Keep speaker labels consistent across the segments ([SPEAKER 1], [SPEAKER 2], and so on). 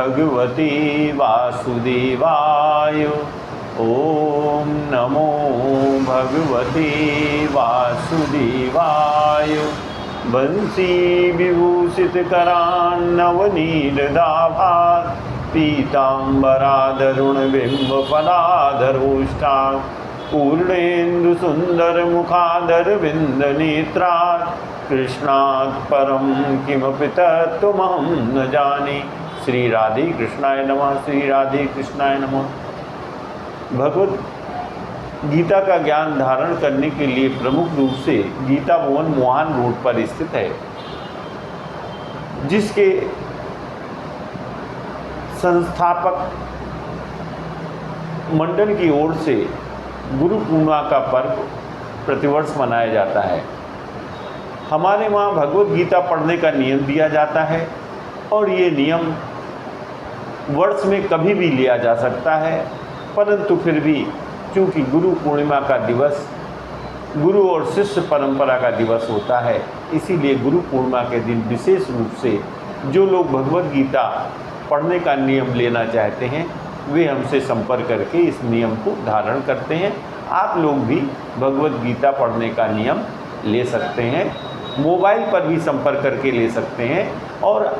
[SPEAKER 1] भगवते वासुदेवाय। ओम नमो भगवते वासुदेवाय। बंसी विभूषित करान्नवनीरदाभात् पीताम्बराधरुण बिंबफलाधरोष्टात् पूर्णेन्दु सुंदर मुखाधर बिंद नेत्रात् कृष्णात् परम किमपि तत्त्वमहं न जाने। श्री राधे कृष्णाय नमः। श्री राधे कृष्णाय नमः। भगवत गीता का ज्ञान धारण करने के लिए प्रमुख रूप से गीता भवन मोहान रोड पर स्थित है, जिसके संस्थापक मंडल की ओर से गुरु पूर्णिमा का पर्व प्रतिवर्ष मनाया जाता है। हमारे वहाँ भगवत गीता पढ़ने का नियम दिया जाता है और ये नियम वर्ष में कभी भी लिया जा सकता है, परंतु फिर भी क्योंकि गुरु पूर्णिमा का दिवस गुरु और शिष्य परंपरा का दिवस होता है, इसीलिए गुरु पूर्णिमा के दिन विशेष रूप से जो लोग भगवत गीता पढ़ने का नियम लेना चाहते हैं वे हमसे संपर्क करके इस नियम को धारण करते हैं। आप लोग भी भगवत गीता पढ़ने का नियम ले सकते हैं, मोबाइल पर भी संपर्क करके ले सकते हैं। और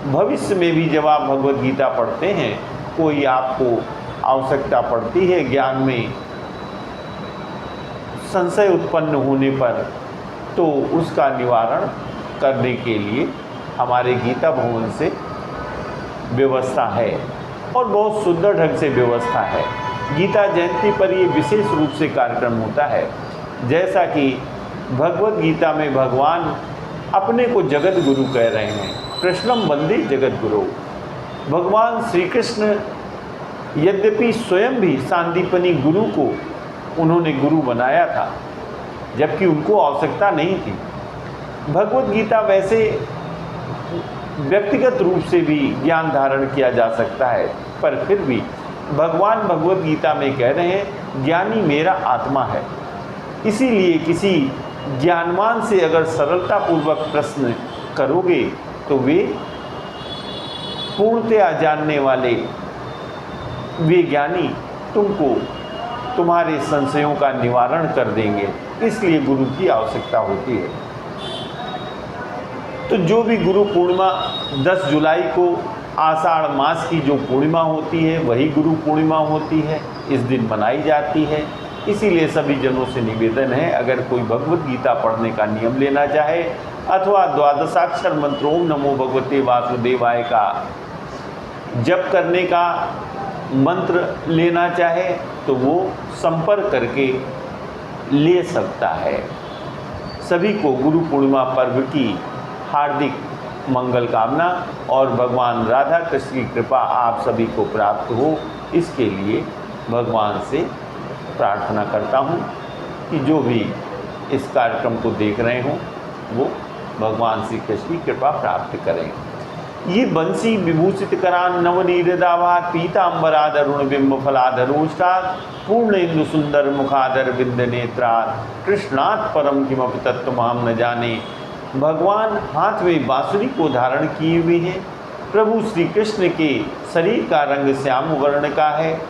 [SPEAKER 1] भविष्य में भी जब आप भगवत गीता पढ़ते हैं, कोई आपको आवश्यकता पड़ती है ज्ञान में संशय उत्पन्न होने पर, तो उसका निवारण करने के लिए हमारे गीता भवन से व्यवस्था है और बहुत सुंदर ढंग से व्यवस्था है। गीता जयंती पर ये विशेष रूप से कार्यक्रम होता है। जैसा कि भगवत गीता में भगवान अपने को जगत गुरु कह रहे हैं, कृष्णम वंदे जगत गुरु। भगवान श्री कृष्ण यद्यपि स्वयं भी सांदीपनी गुरु को उन्होंने गुरु बनाया था, जबकि उनको आवश्यकता नहीं थी। भगवत गीता वैसे व्यक्तिगत रूप से भी ज्ञान धारण किया जा सकता है, पर फिर भी भगवान भगवत गीता में कह रहे हैं ज्ञानी मेरा आत्मा है। इसीलिए किसी ज्ञानवान से अगर सरलतापूर्वक प्रश्न करोगे तो वे पूर्णतया जानने वाले वे ज्ञानी तुमको तुम्हारे संशयों का निवारण कर देंगे। इसलिए गुरु की आवश्यकता होती है। तो जो भी गुरु पूर्णिमा 10 जुलाई को आषाढ़ मास की जो पूर्णिमा होती है वही गुरु पूर्णिमा होती है, इस दिन मनाई जाती है। इसीलिए सभी जनों से निवेदन है, अगर कोई भगवत गीता पढ़ने का नियम लेना चाहे अथवा द्वादशाक्षर मंत्र ओम नमो भगवते वासुदेवाय का जप करने का मंत्र लेना चाहे तो वो संपर्क करके ले सकता है। सभी को गुरु पूर्णिमा पर्व की हार्दिक मंगल कामना और भगवान राधा कृष्ण की कृपा आप सभी को प्राप्त हो, इसके लिए भगवान से प्रार्थना करता हूँ कि जो भी इस कार्यक्रम को देख रहे हों वो भगवान श्री कृष्ण की कृपा प्राप्त करें। ये बंसी विभूषित करान नवनीरदाभात् पीताम्बराधरुण बिंबफलाधरोष्टात् पूर्णेन्दु सुंदर मुखाधर बिंद नेत्रात् कृष्णात् परम किमपि तत्त्वमहं न जाने। भगवान हाथ में बांसुरी को धारण किए हुए हैं। प्रभु श्री कृष्ण के शरीर का रंग श्याम वर्ण का है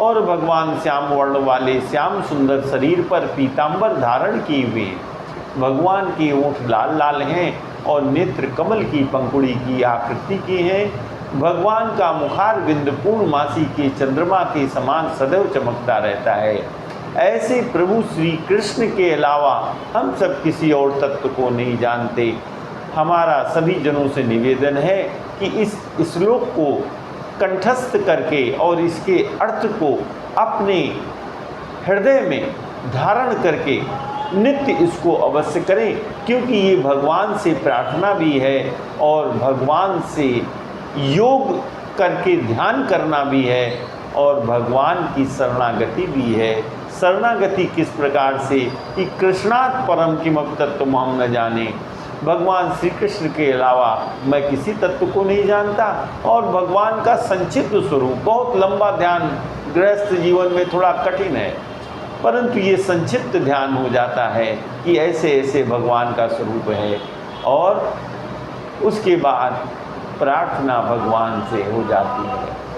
[SPEAKER 1] और भगवान श्याम वर्ण वाले श्याम सुंदर शरीर पर पीताम्बर धारण किए हुए हैं। भगवान के ओठ लाल लाल हैं और नेत्र कमल की पंखुड़ी की आकृति के हैं। भगवान का मुखार बिंद पूर्णमासी के चंद्रमा के समान सदैव चमकता रहता है। ऐसे प्रभु श्री कृष्ण के अलावा हम सब किसी और तत्व को नहीं जानते। हमारा सभी जनों से निवेदन है कि इस श्लोक को कंठस्थ करके और इसके अर्थ को अपने हृदय में धारण करके नित्य इसको अवश्य करें, क्योंकि ये भगवान से प्रार्थना भी है और भगवान से योग करके ध्यान करना भी है और भगवान की शरणागति भी है। शरणागति किस प्रकार से कि कृष्णात् परम किमपि तत्त्वमहं न जाने। भगवान श्री कृष्ण के अलावा मैं किसी तत्व को नहीं जानता। और भगवान का संक्षिप्त स्वरूप, बहुत लंबा ध्यान गृहस्थ जीवन में थोड़ा कठिन है, परंतु ये संक्षिप्त ध्यान हो जाता है कि ऐसे ऐसे भगवान का स्वरूप है। और उसके बाद प्रार्थना भगवान से हो जाती है।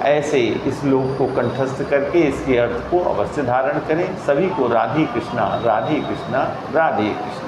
[SPEAKER 1] ऐसे इस श्लोक को कंठस्थ करके इसके अर्थ को अवश्य धारण करें। सभी को राधे कृष्णा, राधे कृष्णा, राधे कृष्णा।